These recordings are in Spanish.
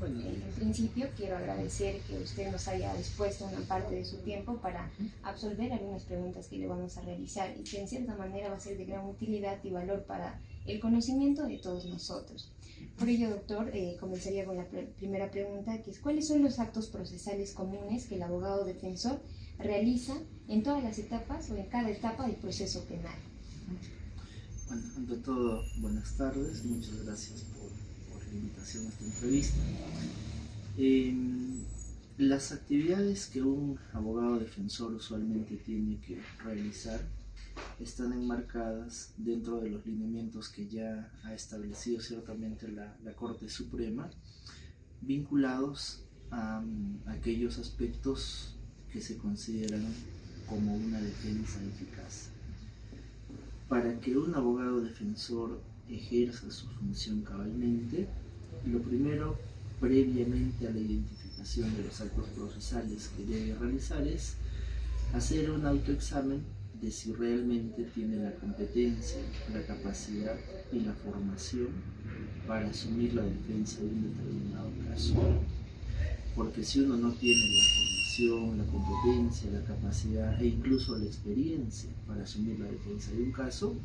En principio quiero agradecer que usted nos haya dispuesto una parte de su tiempo para absolver algunas preguntas que le vamos a realizar y que en cierta manera va a ser de gran utilidad y valor para el conocimiento de todos nosotros. Por ello, doctor, comenzaría con la primera pregunta, que es ¿cuáles son los actos procesales comunes que el abogado defensor realiza en todas las etapas o en cada etapa del proceso penal? Bueno, ante todo, buenas tardes, muchas gracias por la invitación a esta entrevista. Las actividades que un abogado defensor usualmente tiene que realizar están enmarcadas dentro de los lineamientos que ya ha establecido ciertamente la Corte Suprema, vinculados a aquellos aspectos que se consideran como una defensa eficaz. Para que un abogado defensor ejerza su función cabalmente, lo primero, previamente a la identificación de los actos procesales que debe realizar, es hacer un autoexamen de si realmente tiene la competencia, la capacidad y la formación para asumir la defensa de un determinado caso. Porque si uno no tiene la formación, la competencia, la capacidad e incluso la experiencia para asumir la defensa de un caso,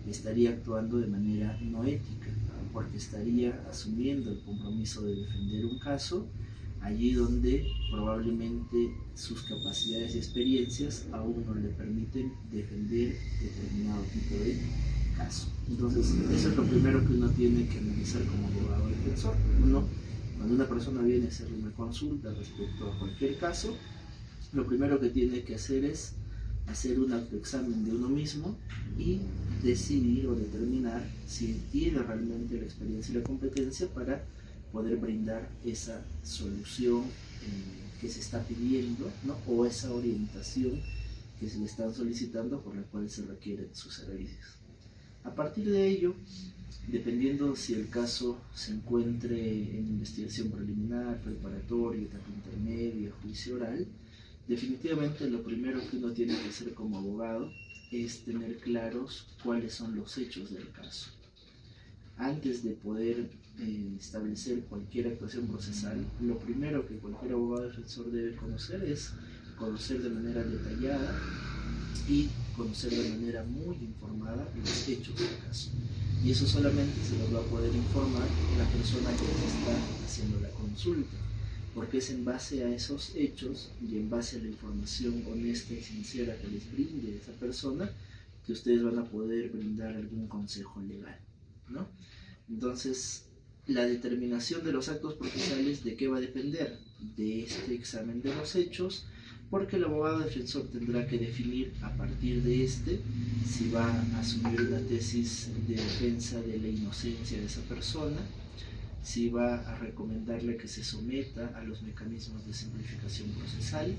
estaría actuando de manera no ética, porque estaría asumiendo el compromiso de defender un caso allí donde probablemente sus capacidades y experiencias aún no le permiten defender determinado tipo de caso. Entonces, eso es lo primero que uno tiene que analizar como abogado defensor. Cuando una persona viene a hacerle una consulta respecto a cualquier caso, lo primero que tiene que hacer es hacer un autoexamen de uno mismo y decidir o determinar si tiene realmente la experiencia y la competencia para poder brindar esa solución que se está pidiendo, ¿no? O esa orientación que se le están solicitando por la cual se requieren sus servicios. A partir de ello, dependiendo si el caso se encuentre en investigación preliminar, preparatoria, etapa intermedia, juicio oral, definitivamente lo primero que uno tiene que hacer como abogado es tener claros cuáles son los hechos del caso. Antes de poder establecer cualquier actuación procesal, lo primero que cualquier abogado defensor debe conocer es conocer de manera detallada y conocer de manera muy informada los hechos del caso. Y eso solamente se los va a poder informar la persona que les está haciendo la consulta, porque es en base a esos hechos y en base a la información honesta y sincera que les brinde esa persona que ustedes van a poder brindar algún consejo legal, ¿no? Entonces, la determinación de los actos procesales, ¿de qué va a depender? De este examen de los hechos, porque el abogado defensor tendrá que definir a partir de si va a asumir una tesis de defensa de la inocencia de esa persona, si va a recomendarle que se someta a los mecanismos de simplificación procesal,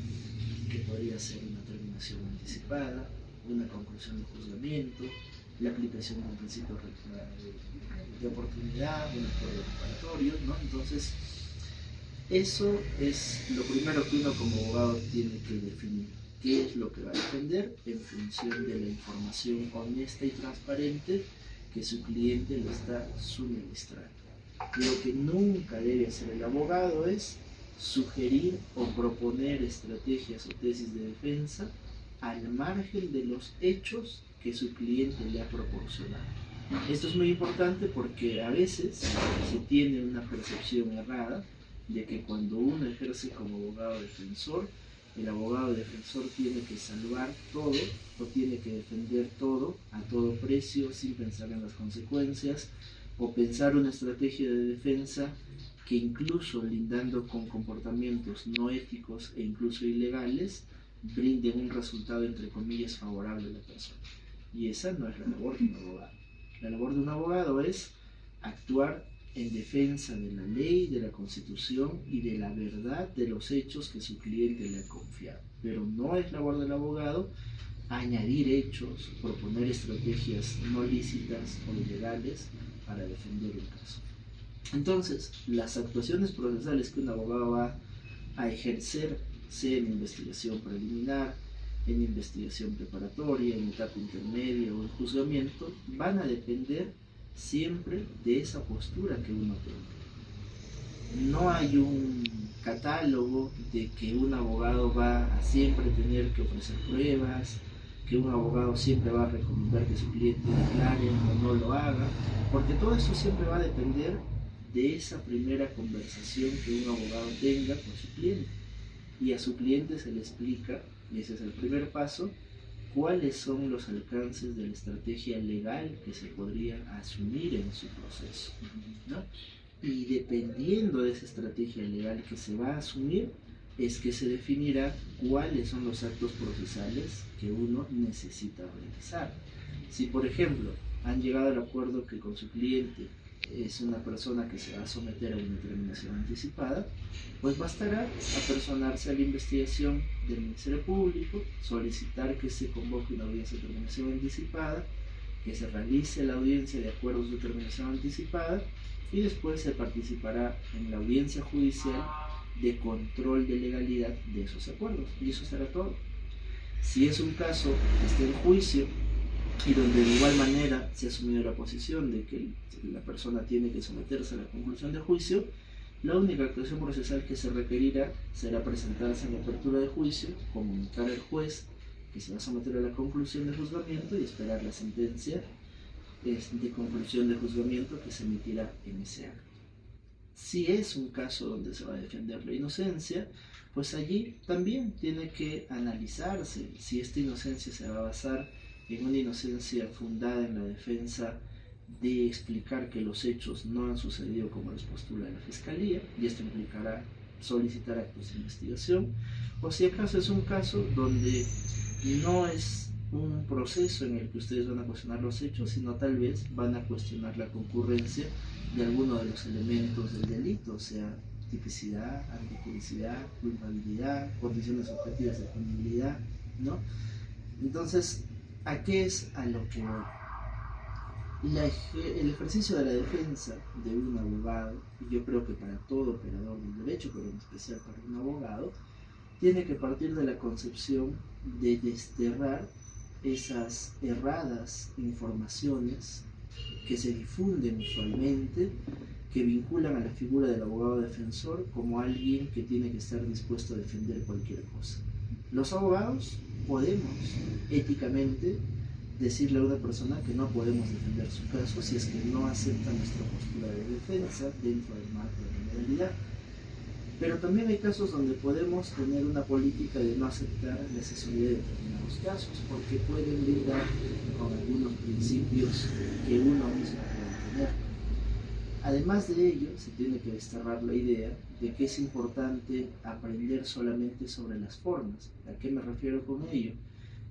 que podría ser una terminación anticipada, una conclusión de juzgamiento, la aplicación de un principio de oportunidad, un acuerdo preparatorio, ¿no? Entonces, eso es lo primero que uno como abogado tiene que definir. ¿Qué es lo que va a defender en función de la información honesta y transparente que su cliente le está suministrando? Lo que nunca debe hacer el abogado es sugerir o proponer estrategias o tesis de defensa al margen de los hechos que su cliente le ha proporcionado. Esto es muy importante porque a veces se tiene una percepción errada de que cuando uno ejerce como abogado defensor, el abogado defensor tiene que salvar todo o tiene que defender todo a todo precio sin pensar en las consecuencias, o pensar una estrategia de defensa que incluso lindando con comportamientos no éticos e incluso ilegales, brinden un resultado entre comillas favorable a la persona. Y esa no es la labor de un abogado. La labor de un abogado es actuar en defensa de la ley, de la Constitución y de la verdad de los hechos que su cliente le ha confiado. Pero no es labor del abogado añadir hechos, proponer estrategias no lícitas o ilegales para defender el caso. Entonces, las actuaciones procesales que un abogado va a ejercer, sea en investigación preliminar, en investigación preparatoria, en etapa intermedia o en juzgamiento, van a depender siempre de esa postura que uno tenga. no hay un catálogo de que un abogado va a siempre tener que ofrecer pruebas, que un abogado siempre va a recomendar que su cliente declare o no lo haga, porque todo eso siempre va a depender de esa primera conversación que un abogado tenga con su cliente. Y a su cliente se le explica, y ese es el primer paso, cuáles son los alcances de la estrategia legal que se podría asumir en su proceso, ¿no? Y dependiendo de esa estrategia legal que se va a asumir, es que se definirá cuáles son los actos procesales que uno necesita realizar. Si, por ejemplo, han llegado al acuerdo que con su cliente es una persona que se va a someter a una determinación anticipada, pues bastará apersonarse a la investigación del Ministerio Público, solicitar que se convoque una audiencia de determinación anticipada, que se realice la audiencia de acuerdos de determinación anticipada y después se participará en la audiencia judicial de control de legalidad de esos acuerdos. Y eso será todo. Si es un caso que esté en juicio y donde de igual manera se ha asumido la posición de que la persona tiene que someterse a la conclusión de juicio, la única actuación procesal que se requerirá será presentarse en la apertura de juicio, comunicar al juez que se va a someter a la conclusión de juzgamiento y esperar la sentencia de conclusión de juzgamiento que se emitirá en ese acto. Si es un caso donde se va a defender la inocencia, pues allí también tiene que analizarse si esta inocencia se va a basar en una inocencia fundada en la defensa de explicar que los hechos no han sucedido como les postula la Fiscalía, y esto implicará solicitar actos de investigación, o si acaso es un caso donde no es un proceso en el que ustedes van a cuestionar los hechos, sino tal vez van a cuestionar la concurrencia de alguno de los elementos del delito, o sea, tipicidad, antijuricidad, culpabilidad, condiciones objetivas de punibilidad, ¿no? Entonces, ¿a qué es a lo que voy? El ejercicio de la defensa de un abogado, y yo creo que para todo operador del derecho, pero en especial para un abogado, tiene que partir de la concepción de desterrar esas erradas informaciones que se difunden usualmente, que vinculan a la figura del abogado defensor como alguien que tiene que estar dispuesto a defender cualquier cosa. Los abogados podemos éticamente decirle a una persona que no podemos defender su caso si es que no acepta nuestra postura de defensa dentro del marco de la legalidad. Pero también hay casos donde podemos tener una política de no aceptar la asesoría de determinados casos, porque pueden lidiar con algunos principios que uno mismo puede tener. Además de ello, se tiene que desterrar la idea de que es importante aprender solamente sobre las formas. ¿A qué me refiero con ello?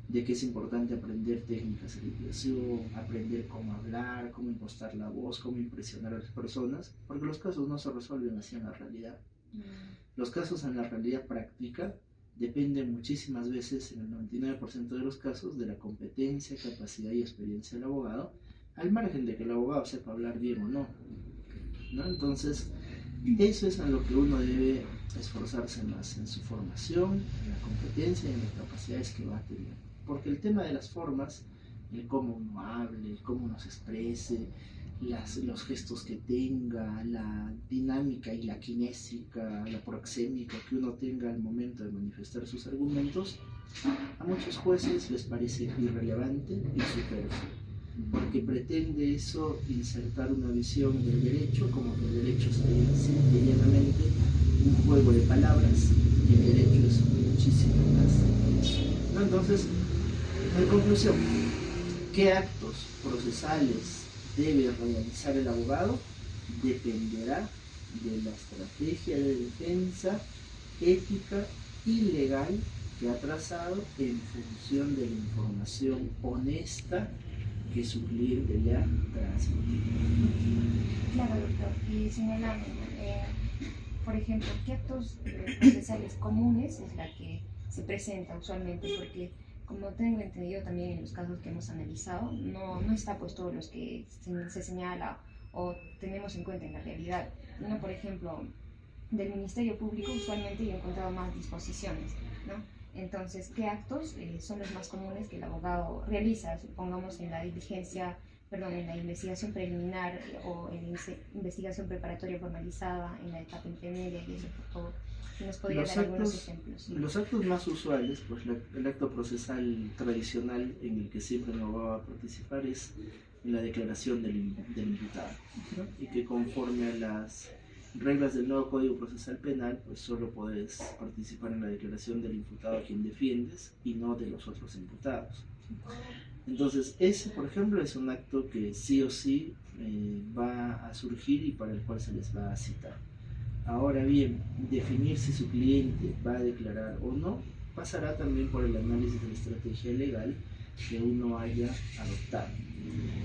De que es importante aprender técnicas de liquidación, aprender cómo hablar, cómo impostar la voz, cómo impresionar a las personas, porque los casos no se resuelven así en la realidad. Los casos en la realidad práctica dependen muchísimas veces, en el 99% de los casos, de la competencia, capacidad y experiencia del abogado, al margen de que el abogado sepa hablar bien o no, ¿no? Entonces, eso es en lo que uno debe esforzarse más, en su formación, en la competencia y en las capacidades que va a tener. Porque el tema de las formas, el cómo uno hable, el cómo uno se exprese, los gestos que tenga, la dinámica y la kinésica, la proxémica que uno tenga al momento de manifestar sus argumentos, a muchos jueces les parece irrelevante y superfluo, porque pretende eso insertar una visión del derecho como que el derecho sería simple y llanamente un juego de palabras, y el derecho es muchísimo más, ¿no? Entonces, en conclusión, ¿qué actos procesales debe realizar el abogado? Dependerá de la estrategia de defensa ética y legal que ha trazado en función de la información honesta que su cliente le ha transmitido. Claro, doctor. Y señalando, por ejemplo, ¿qué actos procesales comunes es la que se presenta usualmente? Porque, como tengo entendido también en los casos que hemos analizado, no está pues todos los que se señala o tenemos en cuenta en la realidad. Uno, por ejemplo, del Ministerio Público usualmente yo he encontrado más disposiciones, ¿no? Entonces, ¿qué actos son los más comunes que el abogado realiza? Supongamos en la diligencia perdón, en la investigación preliminar o en la investigación preparatoria formalizada, en la etapa intermedia y eso, por favor. ¿Nos podría dar algunos ejemplos? Los actos más usuales, pues el acto procesal tradicional en el que siempre me va a participar es en la declaración del imputado, ¿no? Y que conforme a las reglas del nuevo Código Procesal Penal, pues solo puedes participar en la declaración del imputado a quien defiendes y no de los otros imputados. Entonces, ese, por ejemplo, es un acto que sí o sí va a surgir y para el cual se les va a citar. Ahora bien, definir si su cliente va a declarar o no pasará también por el análisis de la estrategia legal que uno haya adoptado.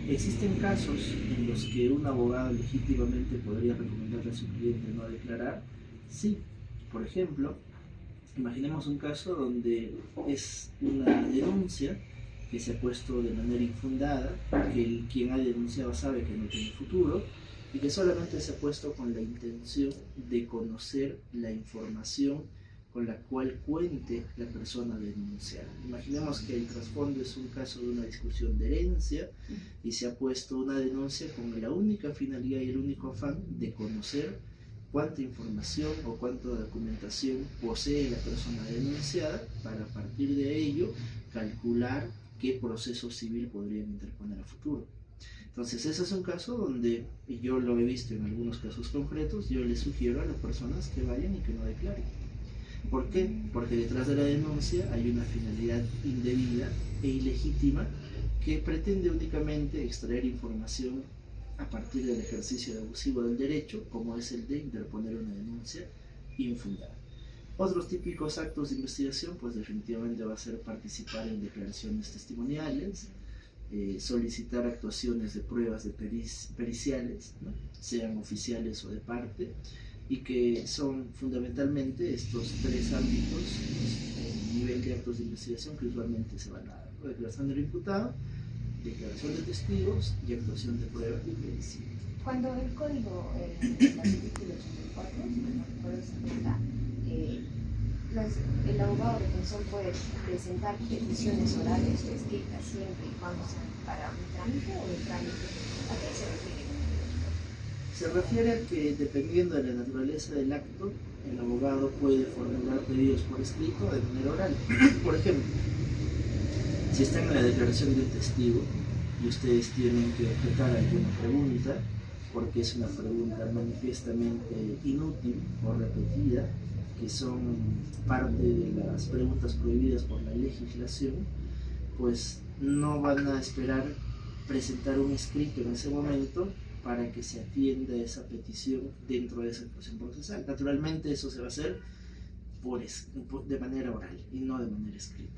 Existen casos en los que un abogado legítimamente podría recomendarle a su cliente no declarar. Sí, por ejemplo, imaginemos un caso donde es una denuncia que se ha puesto de manera infundada, que quien ha denunciado sabe que no tiene futuro y que solamente se ha puesto con la intención de conocer la información con la cual cuente la persona denunciada. Imaginemos que el trasfondo es un caso de una discusión de herencia y se ha puesto una denuncia con la única finalidad y el único afán de conocer cuánta información o cuánta documentación posee la persona denunciada para a partir de ello calcular qué proceso civil podrían interponer a futuro. Entonces ese es un caso donde yo lo he visto en algunos casos concretos, yo les sugiero a las personas que vayan y que no declaren. ¿Por qué? Porque detrás de la denuncia hay una finalidad indebida e ilegítima que pretende únicamente extraer información a partir del ejercicio abusivo del derecho, como es el de interponer una denuncia infundada. Otros típicos actos de investigación, pues definitivamente va a ser participar en declaraciones testimoniales, solicitar actuaciones de pruebas de periciales, ¿no? Sean oficiales o de parte, y que son fundamentalmente estos tres ámbitos, el nivel de actos de investigación que usualmente se van a dar, ¿no? Declaración del imputado, declaración de testigos y actuación de pruebas de pericia. Cuando el código, el artículo 84, si no recuerdo exactamente, el abogado defensor puede presentar peticiones orales o escritas siempre y cuando sean para un trámite o de trámite. ¿A qué se refiere? Se refiere a que dependiendo de la naturaleza del acto, el abogado puede formular pedidos por escrito o de manera oral. Por ejemplo, si están en la declaración de un testigo y ustedes tienen que objetar alguna pregunta, porque es una pregunta manifiestamente inútil o repetida, que son parte de las preguntas prohibidas por la legislación, pues no van a esperar presentar un escrito en ese momento para que se atienda esa petición dentro de esa actuación procesal. Naturalmente eso se va a hacer de manera oral y no de manera escrita.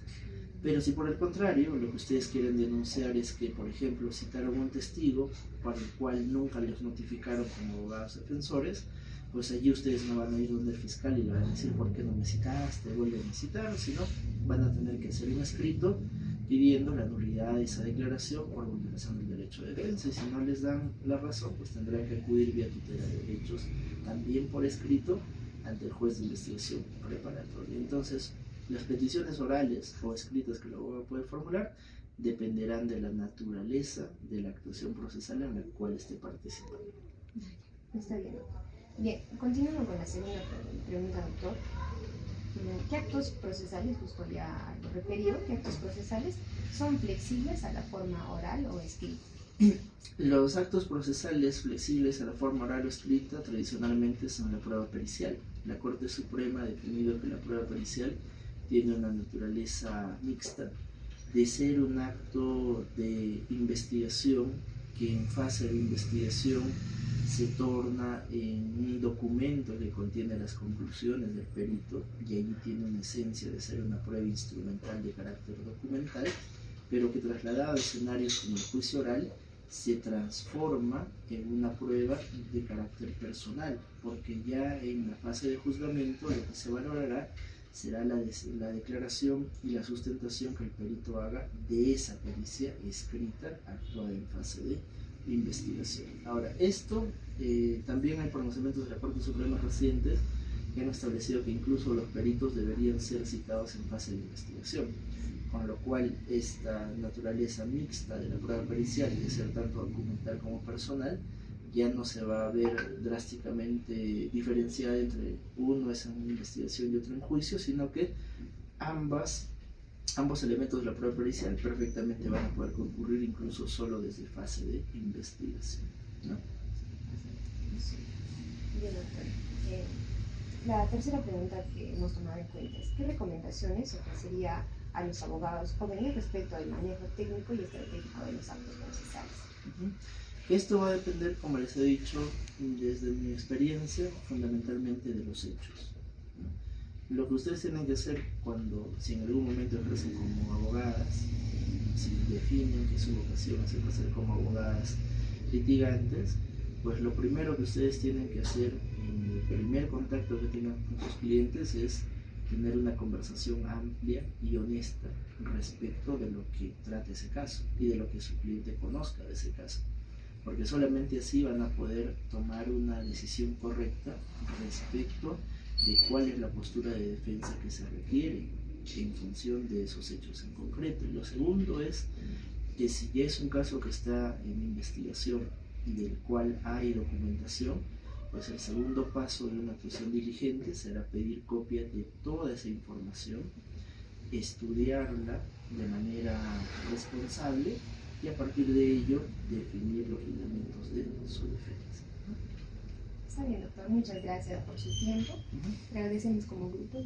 Pero si por el contrario lo que ustedes quieren denunciar es que, por ejemplo, citaron un testigo para el cual nunca les notificaron como abogados defensores, pues allí ustedes no van a ir donde el fiscal y le van a decir por qué no me citaste, vuelven a citar, sino van a tener que hacer un escrito pidiendo la nulidad de esa declaración por vulneración del derecho de defensa, y si no les dan la razón, pues tendrán que acudir vía tutela de derechos, también por escrito, ante el juez de investigación preparatoria. Entonces, las peticiones orales o escritas que el abogado puede formular dependerán de la naturaleza de la actuación procesal en la cual esté participando. Está bien. Bien, continuando con la segunda pregunta, doctor. ¿Qué actos procesales, justo ya lo referido, qué actos procesales son flexibles a la forma oral o escrita? Los actos procesales flexibles a la forma oral o escrita tradicionalmente son la prueba pericial. La Corte Suprema ha definido que la prueba pericial tiene una naturaleza mixta, de ser un acto de investigación que en fase de investigación se torna en un documento que contiene las conclusiones del perito, y allí tiene una esencia de ser una prueba instrumental de carácter documental, pero que trasladada a escenarios como el juicio oral se transforma en una prueba de carácter personal, porque ya en la fase de juzgamiento lo que se valorará será la declaración y la sustentación que el perito haga de esa pericia escrita actuada en fase de investigación. Ahora, esto también hay pronunciamientos de la Corte Suprema recientes que han establecido que incluso los peritos deberían ser citados en fase de investigación, con lo cual esta naturaleza mixta de la prueba pericial y de ser tanto documental como personal ya no se va a ver drásticamente diferenciada entre uno es en investigación y otro en juicio, sino que ambos elementos de la prueba pericial perfectamente van a poder concurrir incluso solo desde fase de investigación, ¿no? Bien, doctor. La tercera pregunta que hemos tomado en cuenta es: ¿qué recomendaciones ofrecería a los abogados jóvenes respecto al manejo técnico y estratégico de los actos procesales? Esto va a depender, como les he dicho, desde mi experiencia, fundamentalmente de los hechos. Lo que ustedes tienen que hacer si en algún momento ejercen como abogadas, si definen que su vocación es ejercer como abogadas litigantes, pues lo primero que ustedes tienen que hacer en el primer contacto que tengan con sus clientes es tener una conversación amplia y honesta respecto de lo que trata ese caso y de lo que su cliente conozca de ese caso, porque solamente así van a poder tomar una decisión correcta respecto de cuál es la postura de defensa que se requiere en función de esos hechos en concreto. Y lo segundo es que si ya es un caso que está en investigación y del cual hay documentación, pues el segundo paso de una actuación diligente será pedir copia de toda esa información, estudiarla de manera responsable y a partir de ello definir los lineamientos de su defensa. Está bien, doctor. Muchas gracias por su tiempo. Le agradecemos como grupo.